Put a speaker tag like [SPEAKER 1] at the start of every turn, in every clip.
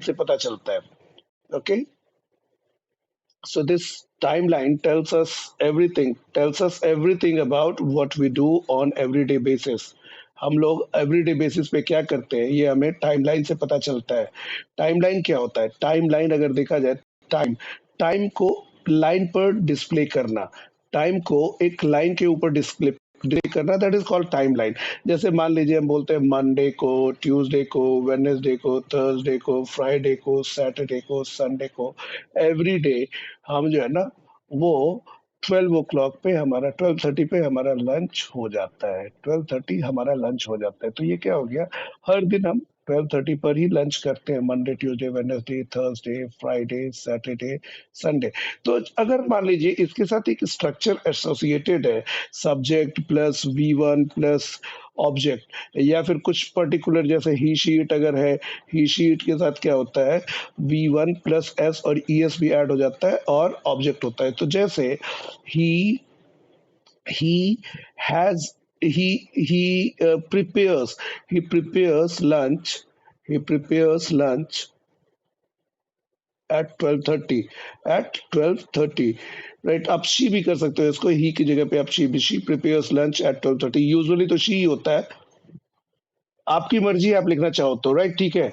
[SPEAKER 1] से पता चलता है. Okay, so this timeline tells us everything about what we do on everyday basis. हम लोग एवरीडे बेसिस पे क्या करते हैं ये हमें टाइमलाइन से पता चलता है. टाइमलाइन क्या होता है? टाइमलाइन अगर देखा जाए, टाइम टाइम को लाइन पर डिस्प्ले करना, टाइम को एक लाइन के ऊपर डिस्प्ले करना, दैट इज कॉल्ड टाइमलाइन. जैसे मान लीजिए हम बोलते हैं मंडे को, ट्यूसडे को, वेडनेसडे को, थर्सडे को, फ्राइडे को, सैटरडे को, संडे को, एवरी डे हम जो है ना वो 12 o'clock पे हमारा 12:30 पे हमारा लंच हो जाता है. 12:30 हमारा लंच हो जाता है. तो ये क्या हो गया, हर दिन हम 12:30 पर ही लंच करते हैं. Monday, Tuesday, Wednesday, Thursday, Friday, Saturday, Sunday. तो अगर मान लीजिए इसके साथ एक स्ट्रक्चर एसोसिएटेड है, subject plus V1 plus object, या फिर कुछ पर्टिकुलर जैसे ही शीट अगर है, ही शीट के साथ क्या होता है, V1 प्लस S और ES भी ऐड हो जाता है और ऑब्जेक्ट होता है. तो जैसे ही he has prepares lunch, he prepares lunch at 12:30, at 12:30, right. आप शी भी कर सकते हो इसको, ही की जगह पे आप she prepares lunch at 12:30. Usually तो शी होता है, आपकी मर्जी आप लिखना चाहो तो, राइट, ठीक है.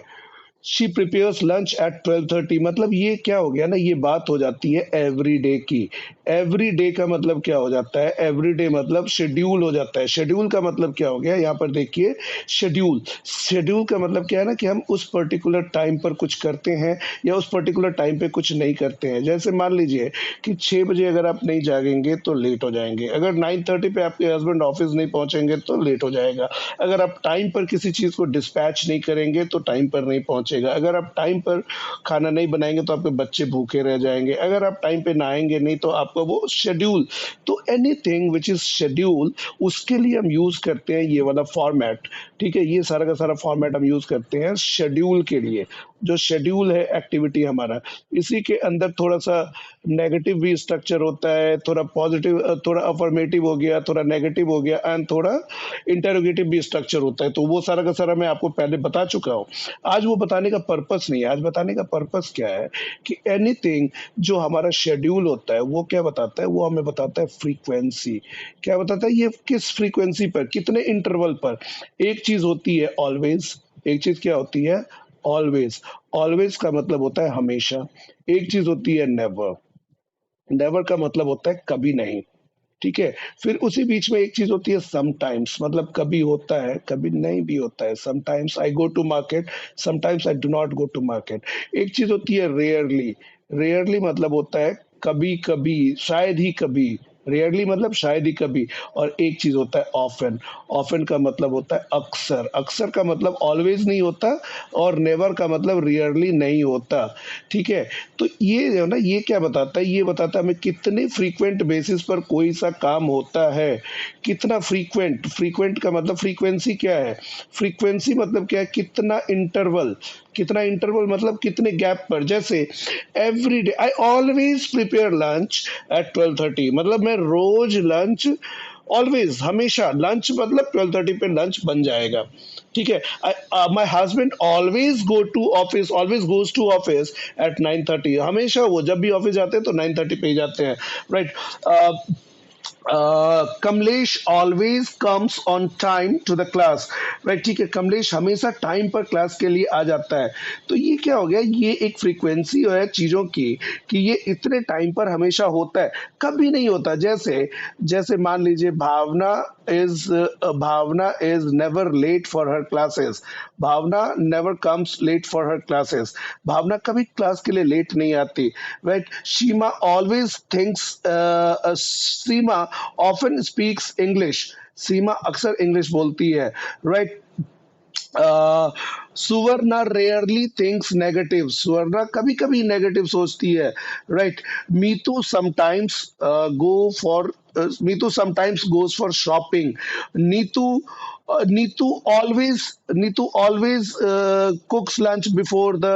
[SPEAKER 1] शी प्रिपेयर्स लंच एट 12:30, मतलब ये क्या हो गया ना, ये बात हो जाती है एवरी डे की. एवरी डे का मतलब क्या हो जाता है, एवरी डे मतलब शेड्यूल हो जाता है. शेड्यूल का मतलब क्या हो गया, यहाँ पर देखिए, शेड्यूल शेड्यूल का मतलब क्या है ना कि हम उस पर्टिकुलर टाइम पर कुछ करते हैं या उस पर्टिकुलर टाइम पे कुछ नहीं करते हैं. जैसे मान लीजिए कि 6 बजे अगर आप नहीं जागेंगे तो लेट हो जाएंगे. अगर 9:30 पे आपके हस्बैंड ऑफिस नहीं पहुंचेंगे तो लेट हो जाएगा. अगर आप टाइम पर किसी चीज को डिस्पैच नहीं करेंगे तो टाइम पर नहीं पहुंचेगा. अगर आप टाइम पर खाना नहीं बनाएंगे तो आपके बच्चे भूखे रह जाएंगे. अगर आप टाइम पे नहाएंगे नहीं तो आपका वो शेड्यूल. तो एनीथिंग विच इज शेड्यूल, उसके लिए हम यूज करते हैं ये वाला फॉर्मेट. ठीक है, ये सारा का सारा फॉर्मेट हम यूज करते हैं शेड्यूल के लिए. जो शेड्यूल है एक्टिविटी हमारा, इसी के अंदर थोड़ा सा नेगेटिव भी स्ट्रक्चर होता है, थोड़ा पॉजिटिव, थोड़ा अफर्मेटिव हो गया, थोड़ा नेगेटिव हो गया, एंड थोड़ा इंटेरोगेटिव भी स्ट्रक्चर होता है. तो वो सारा का सारा मैं आपको पहले बता चुका हूँ. आज वो बताने का पर्पस नहीं है. आज बताने का पर्पस क्या है कि एनीथिंग जो हमारा शेड्यूल होता है वो क्या बताता है, वो हमें बताता है फ्रीक्वेंसी. क्या बताता है, ये किस फ्रीक्वेंसी पर, कितने इंटरवल पर. एक चीज होती है ऑलवेज, एक चीज क्या होती है, ऑलवेज. ऑलवेज का मतलब होता है हमेशा. एक चीज होती है नेवर. नेवर का मतलब होता है कभी नहीं. ठीक है. फिर उसी बीच में एक चीज होती है समटाइम्स, मतलब कभी होता है कभी नहीं भी होता है. Sometimes I go to market, sometimes I do not go to market. एक चीज होती है रेयरली. रेयरली मतलब होता है कभी कभी, शायद ही कभी. रेयरली मतलब शायद ही कभी. और एक चीज होता है ऑफन. ऑफन का मतलब होता है अक्सर. अक्सर का मतलब ऑलवेज नहीं होता, और नेवर का मतलब रेयरली नहीं होता. ठीक है. तो ये जो है ना, ये क्या बताता है, ये बताता है हमें कितने फ्रीक्वेंट बेसिस पर कोई सा काम होता है. कितना फ्रीक्वेंट. फ्रीक्वेंट का मतलब फ्रीक्वेंसी क्या है, फ्रीक्वेंसी मतलब क्या है, कितना इंटरवल. कितना इंटरवल मतलब कितने गैप पर. जैसे every day I always prepare lunch at 12:30, मतलब मैं रोज लंच, ऑलवेज हमेशा लंच मतलब 12:30 पे लंच बन जाएगा. ठीक है. My husband always go to office, always goes to office at 9:30, हमेशा वो जब भी ऑफिस जाते हैं तो 9:30 पे ही जाते हैं. Right. Kamlesh always comes on time to the class. Right, ठीक है, कमलेश हमेशा टाइम पर क्लास के लिए आ जाता है. तो ये क्या हो गया, ये एक फ्रीक्वेंसी है चीजों की कि ये इतने टाइम पर हमेशा होता है, कभी नहीं होता. जैसे जैसे मान लीजिए Bhavna is never late for her classes. Bhavna never comes late for her classes. Bhavna कभी क्लास के लिए लेट नहीं आती. Right. Sheema always thinks, Seema often speaks English. Seema अक्सर इंग्लिश बोलती है. Right. Suvarna rarely thinks negative. Suvarna कभी कभी नेगेटिव सोचती है. Right. Meetu sometimes go for Meetu sometimes goes for shopping. Neetu Neetu always cooks lunch before the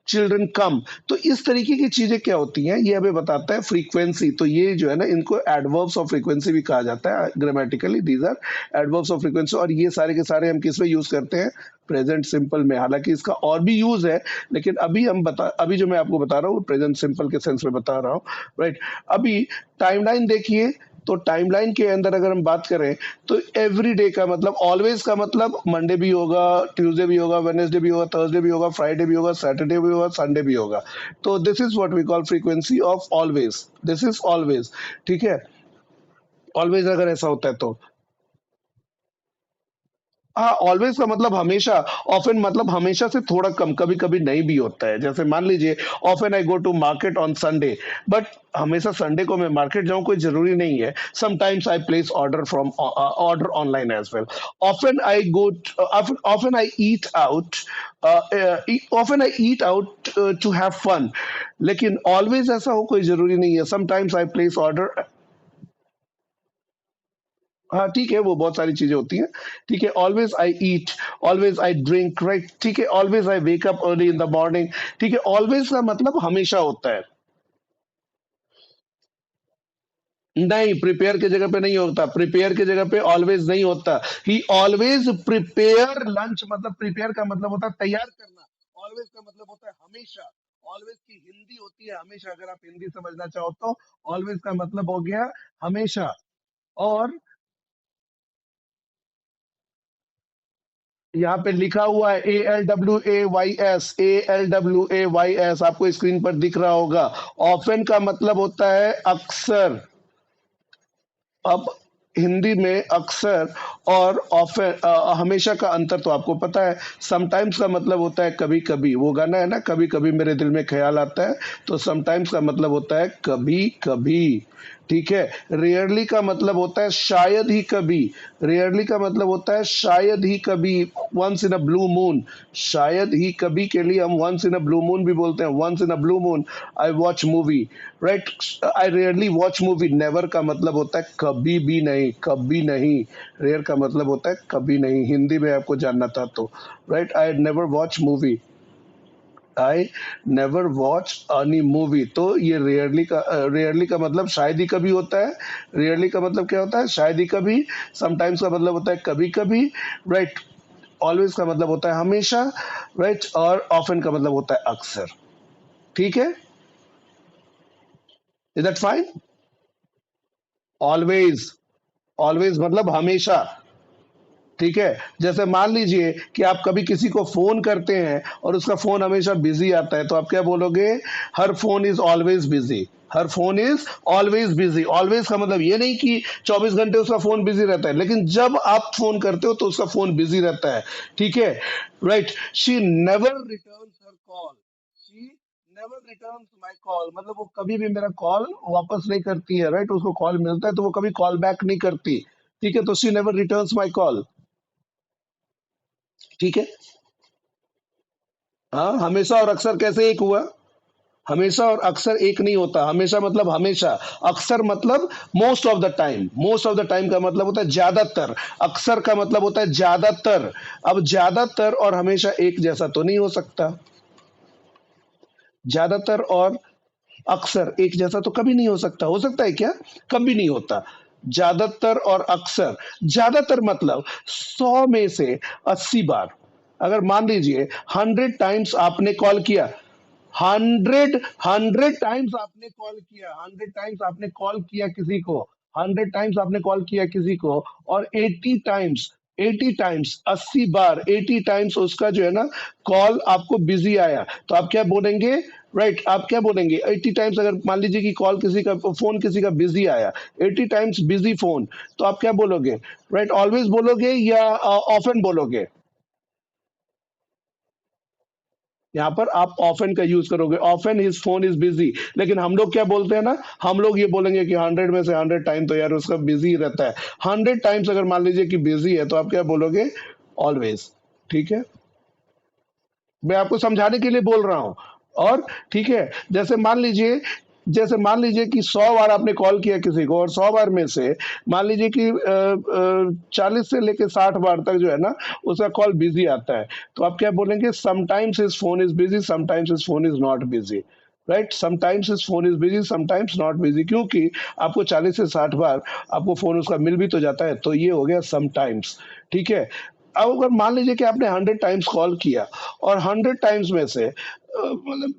[SPEAKER 1] children come. तो इस तरीके की चीजें क्या होती हैं, ये हमें बताता है फ्रीक्वेंसी। तो ये जो है ना, इनको एडवर्ब्स ऑफ फ्रीक्वेंसी भी कहा जाता है। Grammatically these are adverbs of frequency, और ये सारे के सारे हम किस में यूज करते हैं, प्रेजेंट सिंपल में। हालांकि इसका और भी यूज है, लेकिन अभी जो मैं आपको बता रहा हूँ प्रेजेंट सिंपल के सेंस में बता रहा हूँ, राइट। अभी टाइमलाइन देखिए, तो टाइमलाइन के अंदर अगर हम बात करें तो एवरी डे का मतलब, ऑलवेज का मतलब मंडे भी होगा, ट्यूसडे भी होगा, वेडनेसडे भी होगा, थर्सडे भी होगा, फ्राइडे भी होगा, सैटरडे भी होगा, संडे भी होगा। तो this is what we call frequency of always. This is always, ठीक है। ऑलवेज अगर ऐसा होता है तो हाँ, ऑलवेज का मतलब हमेशा। ऑफन मतलब हमेशा से थोड़ा कम, कभी कभी नहीं भी होता है। जैसे मान लीजिए, often I go to market on Sunday, but हमेशा संडे को मैं मार्केट जाऊं कोई जरूरी नहीं है। Sometimes I place order online as well. Often I go, often I eat out, often I eat out to have fun. लेकिन always ऐसा हो कोई जरूरी नहीं है। समटाइम्स आई प्लेस ऑर्डर, हाँ ठीक है, वो बहुत सारी चीजें होती हैं। ठीक है, always I eat, always I drink, right. ठीक है, always I wake up early in the morning. ठीक है, ऑलवेज का मतलब हमेशा होता है। नहीं, प्रिपेयर की जगह पे नहीं होता, प्रिपेयर की जगह पे ऑलवेज नहीं होता। ही ऑलवेज प्रिपेयर लंच, मतलब प्रिपेयर का मतलब होता है तैयार करना। ऑलवेज का मतलब होता है हमेशा। ऑलवेज की हिंदी होती है हमेशा, अगर आप हिंदी समझना चाहो तो। ऑलवेज का मतलब हो गया हमेशा। और यहाँ पे लिखा हुआ है ALWAYS, ALWAYS, आपको स्क्रीन पर दिख रहा होगा। ऑफन का मतलब होता है अक्सर। अब हिंदी में अक्सर और ऑफन, हमेशा का अंतर तो आपको पता है। समटाइम्स का मतलब होता है कभी कभी, वो गाना है ना, कभी कभी मेरे दिल में ख्याल आता है। तो समटाइम्स का मतलब होता है कभी कभी। ठीक है, रेयरली का मतलब होता है शायद ही कभी। रेयरली का मतलब होता है शायद ही कभी, once in a blue moon. शायद ही कभी के लिए हम once in a blue moon भी बोलते हैं। Once in a blue moon I watch movie, right. I rarely watch movie. Never का मतलब होता है कभी भी नहीं, कभी नहीं। रेयर का मतलब होता है कभी नहीं, हिंदी में आपको जानना था तो, right. I never watch movie, I never watch any movie. तो ये रेयरली का मतलब शायद ही कभी होता है। रेयरली का मतलब क्या होता है, शायद ही कभी। समटाइम्स का मतलब होता है कभी कभी, राइट। ऑलवेज का मतलब होता है हमेशा, राइट। और ऑफन का मतलब होता है अक्सर। ठीक है, is that fine. Always, always मतलब हमेशा। ठीक है, जैसे मान लीजिए कि आप कभी किसी को फोन करते हैं और उसका फोन हमेशा बिजी आता है, तो आप क्या बोलोगे, her phone is always busy. Her phone is always busy. Always का मतलब ये नहीं कि 24 घंटे उसका फोन बिजी रहता है, लेकिन जब आप फोन करते हो तो उसका फोन बिजी रहता है। ठीक है, right. She never returns her call, she never returns my call, मतलब वो कभी भी मेरा कॉल वापस नहीं करती है, राइट। उसको कॉल मिलता है तो वो कभी कॉल बैक नहीं करती। ठीक है, तो she never returns my call. ठीक है, हाँ, हमेशा और अक्सर कैसे एक हुआ। हमेशा और अक्सर एक नहीं होता। हमेशा मतलब हमेशा, अक्सर मतलब most of the time. Most of the time का मतलब होता है ज्यादातर, अक्सर का मतलब होता है ज्यादातर। अब ज्यादातर और हमेशा एक जैसा तो नहीं हो सकता। ज्यादातर और अक्सर एक जैसा तो कभी नहीं हो सकता है क्या, कभी नहीं होता। ज्यादातर और अक्सर, ज्यादातर मतलब 100 में से 80 बार। अगर मान लीजिए 100 टाइम्स आपने कॉल किया, 100 टाइम्स आपने कॉल किया, 100 टाइम्स आपने कॉल किया किसी को, 100 टाइम्स आपने कॉल किया किसी को, और 80 टाइम्स, 80 टाइम्स, 80 बार, 80 टाइम्स उसका जो है ना कॉल आपको बिजी आया, तो आप क्या बोलेंगे, राइट। आप क्या बोलेंगे, 80 टाइम्स अगर मान लीजिए कि कॉल किसी का, फोन किसी का बिजी आया, 80 टाइम्स बिजी फोन, तो आप क्या बोलोगे, राइट। ऑलवेज बोलोगे या ऑफन बोलोगे। यहाँ पर आप ऑफन का यूज करोगे, often his phone is busy. लेकिन हम लोग क्या बोलते हैं ना, हम लोग ये बोलेंगे कि 100 में से 100 टाइम तो यार उसका बिजी रहता है। 100 टाइम्स अगर मान लीजिए कि बिजी है, तो आप क्या बोलोगे, ऑलवेज। ठीक है, मैं आपको समझाने के लिए बोल रहा हूं। और ठीक है, जैसे मान लीजिए जैसे मान लीजिए कि 100 बार आपने कॉल किया किसी को और 100 बार में से मान लीजिए कि 40 से लेके 60 बार तक जो है ना उसका कॉल बिजी आता है, तो आप क्या बोलेंगे? Sometimes his phone is busy, sometimes his phone is not busy, right? Sometimes his phone is busy, sometimes not busy, क्योंकि आपको 40 से 60 बार आपको फोन उसका मिल भी तो जाता है, तो ये हो गया समटाइम्स। ठीक है, अब अगर मान लीजिए कि आपने 100 टाइम्स कॉल किया और 100 टाइम्स में से मतलब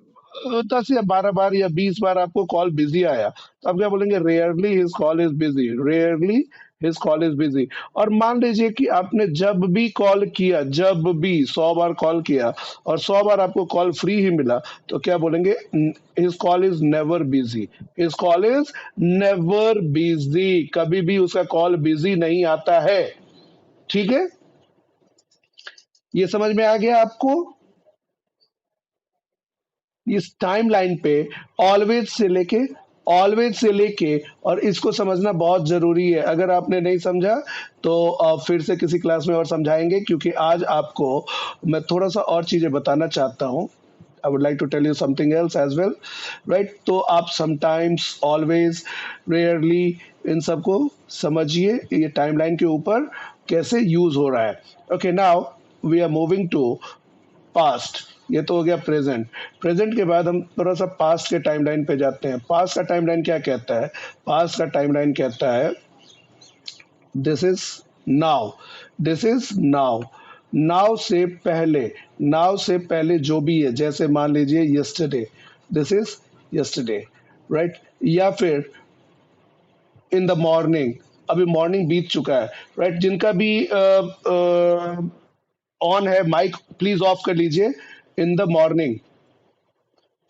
[SPEAKER 1] 10 या 12 बार या 20 बार आपको कॉल बिजी आया, तो आप क्या बोलेंगे? Rarely his call is busy, rarely his call is busy. और मान लीजिए कि आपने जब भी कॉल किया, जब भी 100 बार कॉल किया और 100 बार आपको कॉल फ्री ही मिला, तो क्या बोलेंगे? His call is never busy, his call is never busy, कभी भी उसका कॉल बिजी नहीं आता है। ठीक है, ये समझ में आ गया आपको? इस टाइमलाइन पे ऑलवेज से लेके और इसको समझना बहुत जरूरी है। अगर आपने नहीं समझा तो फिर से किसी क्लास में और समझाएंगे, क्योंकि आज आपको मैं थोड़ा सा और चीजें बताना चाहता हूँ। I would like to tell you something else as well, right? तो आप समटाइम्स, ऑलवेज, रेयरली, इन सबको समझिए ये टाइमलाइन के ऊपर कैसे यूज हो रहा है। Okay, now we are moving to past. ये तो हो गया प्रेजेंट। प्रेजेंट के बाद हम थोड़ा सा पास्ट के टाइमलाइन पे जाते हैं। पास्ट का टाइमलाइन क्या कहता है? पास्ट का टाइमलाइन कहता है this is now, this is now. Now से पहले जो भी है, जैसे मान लीजिए yesterday, this is yesterday, right? या फिर इन द मॉर्निंग, अभी मॉर्निंग बीत चुका है, राइट? जिनका भी ऑन है माइक, प्लीज ऑफ कर लीजिए। In the morning,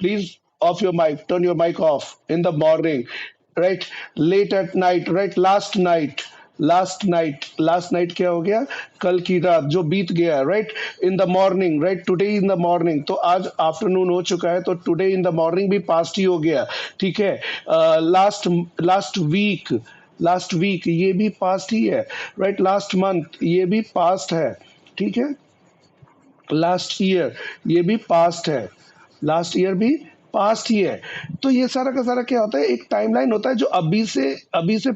[SPEAKER 1] please off your mic, turn your mic off in the morning, right? Late at night, right? Last night क्या हो गया? कल की रात जो बीत गया, right? In the morning, right? Today in the morning, तो आज आफ्टरनून हो चुका है, तो टुडे इन द मॉर्निंग भी पास्ट ही हो गया। ठीक है, लास्ट लास्ट वीक ये भी पास्ट ही है, राइट? लास्ट मंथ ये भी पास्ट है। ठीक है, लास्ट ईयर ये भी पास्ट है, लास्ट ईयर भी पास्ट ही है। तो ये सारा का सारा क्या होता है? एक टाइमलाइन होता है जो अभी से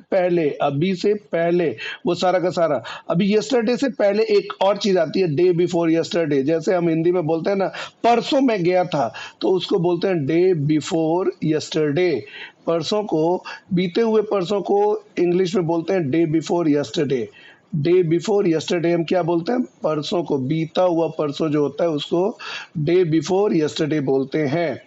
[SPEAKER 1] पहले वो सारा का सारा। अभी यस्टरडे से पहले एक और चीज आती है, डे बिफोर यस्टरडे। जैसे हम हिंदी में बोलते हैं ना, परसों मैं गया था, तो उसको बोलते हैं डे बिफोर यस्टरडे। परसों को, बीते हुए परसों को इंग्लिश में बोलते हैं day before yesterday. Day before yesterday हम क्या बोलते हैं? परसों को, बीता हुआ परसों जो होता है उसको डे बिफोर यस्टरडे बोलते हैं,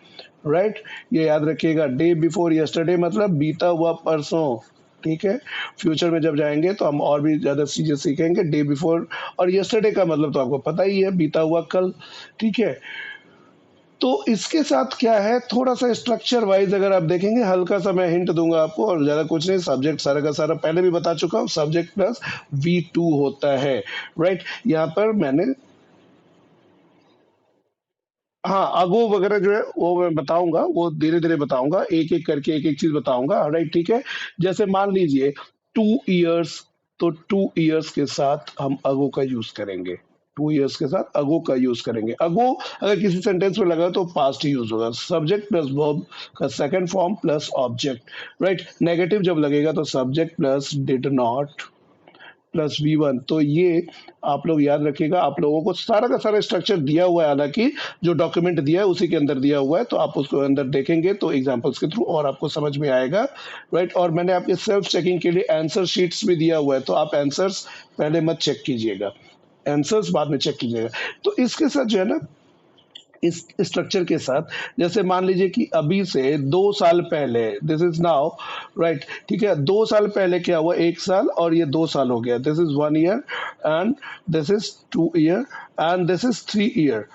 [SPEAKER 1] राइट? ये याद रखिएगा, डे बिफोर यस्टरडे मतलब बीता हुआ परसों। ठीक है, फ्यूचर में जब जाएंगे तो हम और भी ज्यादा चीजें सीखेंगे। डे बिफोर और यस्टरडे का मतलब तो आपको पता ही है, बीता हुआ कल। ठीक है, तो इसके साथ क्या है, थोड़ा सा स्ट्रक्चर वाइज अगर आप देखेंगे, हल्का सा मैं हिंट दूंगा आपको, और ज्यादा कुछ नहीं। सब्जेक्ट सारा का सारा पहले भी बता चुका हूँ, सब्जेक्ट प्लस V2 होता है, राइट? यहाँ पर मैंने, हाँ, अगो वगैरह जो है वो मैं बताऊंगा, वो धीरे धीरे बताऊंगा, एक एक करके एक एक चीज बताऊंगा, राइट? ठीक है, जैसे मान लीजिए 2 इयर्स, तो 2 इयर्स के साथ हम अगो का यूज करेंगे। 2 इयर्स के साथ अगो का यूज करेंगे। अगो अगर किसी सेंटेंस में लगा तो पास्ट ही यूज होगा, सब्जेक्ट प्लस वर्ब का second form plus object, right? Negative जब लगेगा तो subject plus did not plus V1। तो ये आप लोग याद रखिएगा, आप लोगों को सारा का सारा स्ट्रक्चर दिया हुआ है, हालांकि जो डॉक्यूमेंट दिया है उसी के अंदर दिया हुआ है, तो आप उसको अंदर देखेंगे तो एग्जांपल्स के थ्रू और आपको समझ में आएगा, राइट? और मैंने आपके सेल्फ चेकिंग के लिए आंसर शीट्स भी दिया हुआ है, तो आप आंसर्स पहले मत चेक कीजिएगा, आंसर्स बाद में चेक कीजिएगा। तो इसके साथ जो है ना, इस स्ट्रक्चर के साथ, जैसे मान लीजिए कि अभी से 2 साल पहले, दिस इज नाउ, राइट? ठीक है, 2 साल पहले क्या हुआ? 1 साल, और ये 2 साल हो गया, this is 1 year, and this is 2 year, and this is 3 year,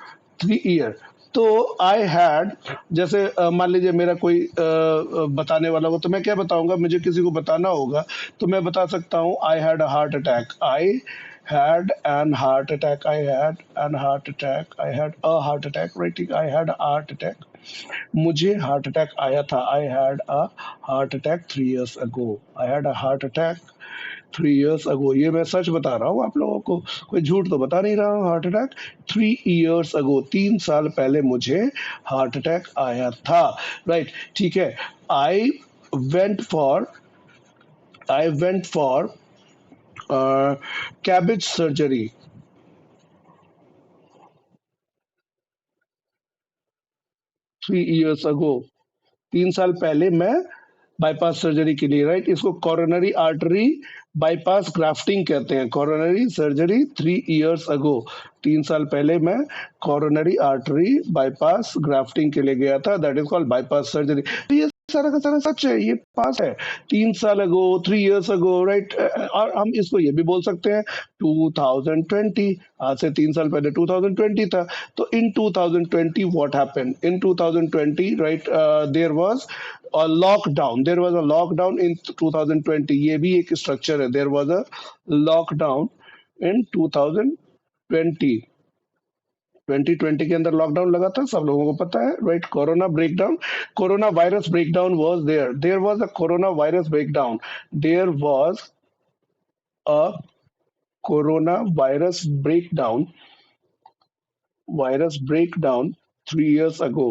[SPEAKER 1] 3 year. तो आई हैड, जैसे मान लीजिए मेरा कोई बताने वाला हो, तो मैं क्या बताऊंगा? मुझे किसी को बताना होगा तो मैं बता सकता हूँ I had a heart attack, I had an heart attack, I had an heart attack, I had a heart attack, right? I had a heart attack, मुझे हार्ट अटैक आया था, I had a heart attack 3 years ago, I had a heart attack 3 years ago, ये मैं सच बता रहा हूँ आप लोगों को, कोई झूठ तो बता नहीं रहा हूँ। हार्ट अटैक 3 इयर्स अगो, 3 साल पहले मुझे हार्ट अटैक आया था, राइट? ठीक है। I went for I went for cabbage surgery 3 years ago, 3 साल पहले मैं बाईपास सर्जरी के लिए, राइट? इसको कोरोनरी आर्टरी बाईपास ग्राफ्टिंग कहते हैं। कोरोनरी सर्जरी 3 इयर्स अगो, 3 साल पहले मैं कोरोनरी आर्टरी बाईपास ग्राफ्टिंग के लिए गया था, that is called bypass surgery. तो ये सारा का सारा सच है, ये पास है। 3 साल अगो, 3 इयर्स अगो, राइट? और हम इसको ये भी बोल सकते हैं 2020, आज से 3 साल पहले 2020 था। तो in 2020 what happened in 2020, right? There was a lockdown, there was a lockdown in 2020, ये भी एक स्ट्रक्चर है, there was a lockdown in 2020, 2020 के अंदर लॉकडाउन लगा था, सब लोगों को पता है, right? Corona breakdown, corona virus breakdown was there was a corona virus breakdown, there was a corona virus breakdown 3 years ago,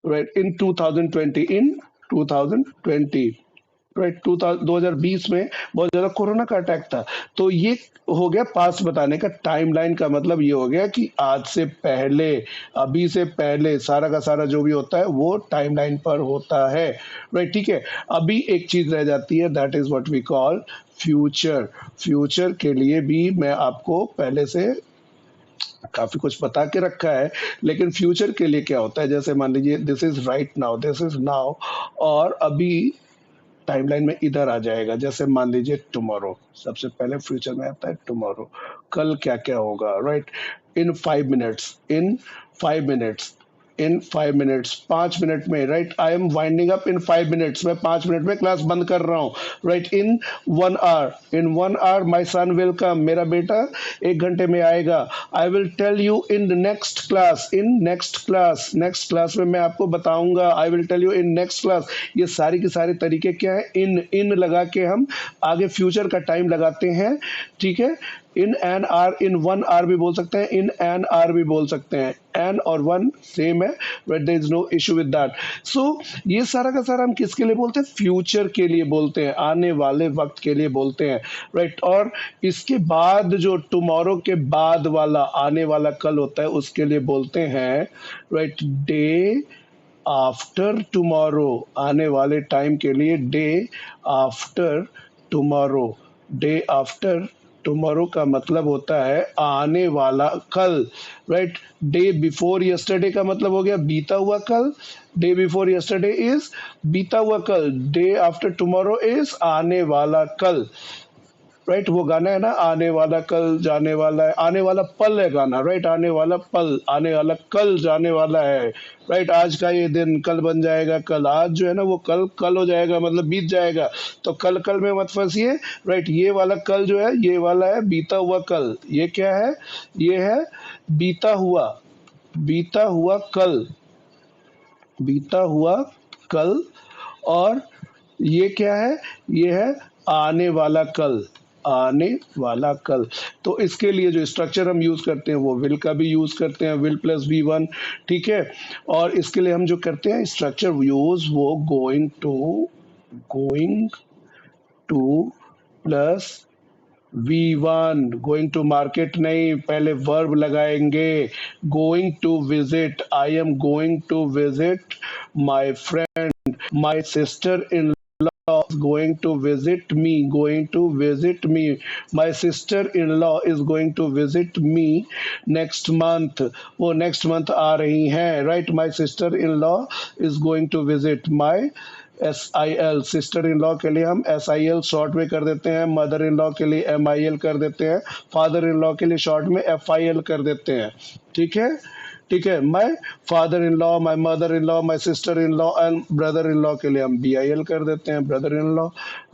[SPEAKER 1] right? In 2020, right? 2020 में बहुत ज्यादा कोरोना का अटैक था। तो ये हो गया पास बताने का, टाइमलाइन का मतलब ये हो गया कि आज से पहले, अभी से पहले सारा का सारा जो भी होता है वो टाइमलाइन पर होता है, राइट? ठीक है। अभी एक चीज रह जाती है, that is what we call future. Future के लिए भी मैं आपको पहले से काफी कुछ बता के रखा है, लेकिन फ्यूचर के लिए क्या होता है, जैसे मान लीजिए this is right now, this is now, और अभी टाइमलाइन में इधर आ जाएगा। जैसे मान लीजिए टुमारो, सबसे पहले फ्यूचर में आता है टुमारो, कल क्या क्या होगा, right? In 5 minutes, in 5 minutes, 5 minute में, right? I am winding up in 5 minutes, मैं 5 मिनट में क्लास बंद कर रहा हूँ, right? In 1 hour, in 1 hour my son will come, मेरा बेटा 1 घंटे में आएगा। I will tell you in the next class, next class में मैं आपको बताऊंगा। I will tell you in next class. ये सारी के सारे तरीके क्या है, इन लगा के हम आगे फ्यूचर का टाइम लगाते हैं, ठीक है? In an hour, in 1 hour भी बोल सकते हैं, इन एन आर भी बोल सकते हैं, एन और वन सेम है, but there is no issue with that. So ये सारा का सारा हम किसके लिए बोलते हैं? फ्यूचर के लिए बोलते हैं, आने वाले वक्त के लिए बोलते हैं, राइट? और इसके बाद जो टुमारो के बाद वाला आने वाला कल होता है उसके लिए बोलते हैं, राइट? डे आफ्टर टुमारो, आने वाले टाइम के लिए day after tomorrow. Day after tomorrow का मतलब होता है आने वाला कल, राइट? डे बिफोर यस्टरडे का मतलब हो गया बीता हुआ कल, डे बिफोर यस्टरडे इज बीता हुआ कल, डे आफ्टर टुमारो इज आने वाला कल, राइट? वो गाना है ना, आने वाला कल जाने वाला है, आने वाला पल है गाना, राइट? आने वाला पल, आने वाला कल जाने वाला है, राइट? आज का ये दिन कल बन जाएगा, कल आज जो है ना वो कल कल हो जाएगा, मतलब बीत जाएगा। तो कल कल में मत फंसिए, राइट? ये वाला कल जो है ये वाला है बीता हुआ कल, ये क्या है? ये है बीता हुआ कल, बीता हुआ कल। और ये क्या है? ये है आने वाला कल, आने वाला कल। तो इसके लिए जो स्ट्रक्चर हम यूज करते हैं वो विल का भी यूज करते हैं, विल प्लस V1, ठीक है? और इसके लिए हम जो करते हैं स्ट्रक्चर यूज, वो going to plus V1, going to market नहीं, पहले वर्ब लगाएंगे। Going to visit, I am going to visit my friend, my sister in going to visit me, my sister-in-law is going to visit me next month, वो next month आ रही हैं, right? My sister-in-law is going to visit my SIL, sister in law के लिए हम SIL short में कर देते हैं, मदर इन लॉ के लिए MIL कर देते हैं, फादर इन लॉ के लिए शॉर्ट में FIL कर देते हैं, ठीक है? ठीक है। My father in law, my mother in law, my sister in law and brother in law के लिए हम BIL कर देते हैं, brother in law,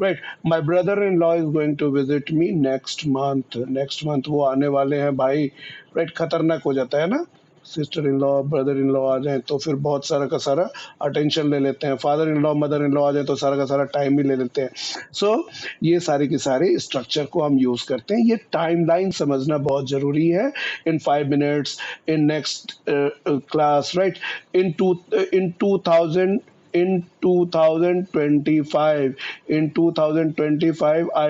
[SPEAKER 1] right? My brother in law is going to visit me next month, वो आने वाले हैं भाई, राइट? खतरनाक हो जाता है ना, sister in law, brother in law आ जाएँ तो फिर बहुत सारा का सारा अटेंशन ले लेते हैं। Father in law, mother in law आ जाए तो सारा का सारा टाइम भी ले लेते हैं। सो ये सारे के सारे स्ट्रक्चर को हम यूज़ करते हैं। ये टाइमलाइन समझना बहुत ज़रूरी है। इन 5 minutes, in next class, right? In 2000 in 2025 I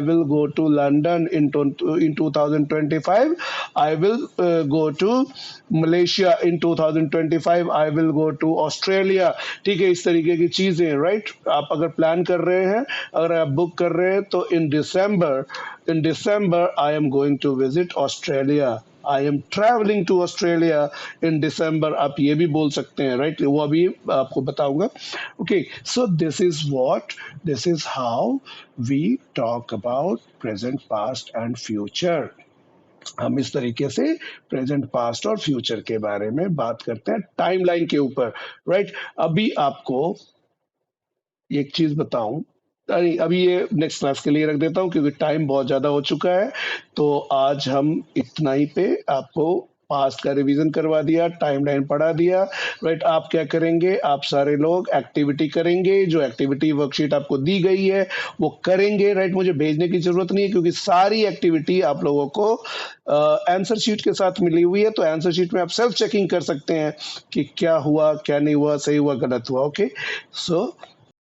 [SPEAKER 1] will go to London. In 2025 I will go to Malaysia. In 2025 I will go to Australia. ठीक है, इस तरीके की चीजें, राइट? आप अगर प्लान कर रहे हैं, अगर आप बुक कर रहे हैं तो in December I am going to visit Australia. I am travelling to Australia in December, आप ये भी बोल सकते हैं, राइट? वो अभी आपको बताऊंगा। Okay, so this is how we talk about present, past and future. हम इस तरीके से प्रेजेंट, पास्ट और फ्यूचर के बारे में बात करते हैं टाइमलाइन के ऊपर, राइट? अभी आपको एक चीज बताऊं, अभी ये नेक्स्ट क्लास के लिए रख देता हूँ क्योंकि टाइम बहुत ज़्यादा हो चुका है। तो आज हम इतना ही पे आपको पास्ट का रिवीजन करवा दिया, टाइमलाइन पढ़ा दिया, राइट? आप क्या करेंगे, आप सारे लोग एक्टिविटी करेंगे, जो एक्टिविटी वर्कशीट आपको दी गई है वो करेंगे, राइट? मुझे भेजने की जरूरत नहीं है क्योंकि सारी एक्टिविटी आप लोगों को आंसर शीट के साथ मिली हुई है। तो आंसर शीट में आप सेल्फ चेकिंग कर सकते हैं कि क्या हुआ, क्या नहीं हुआ, सही हुआ, गलत हुआ। ओके, सो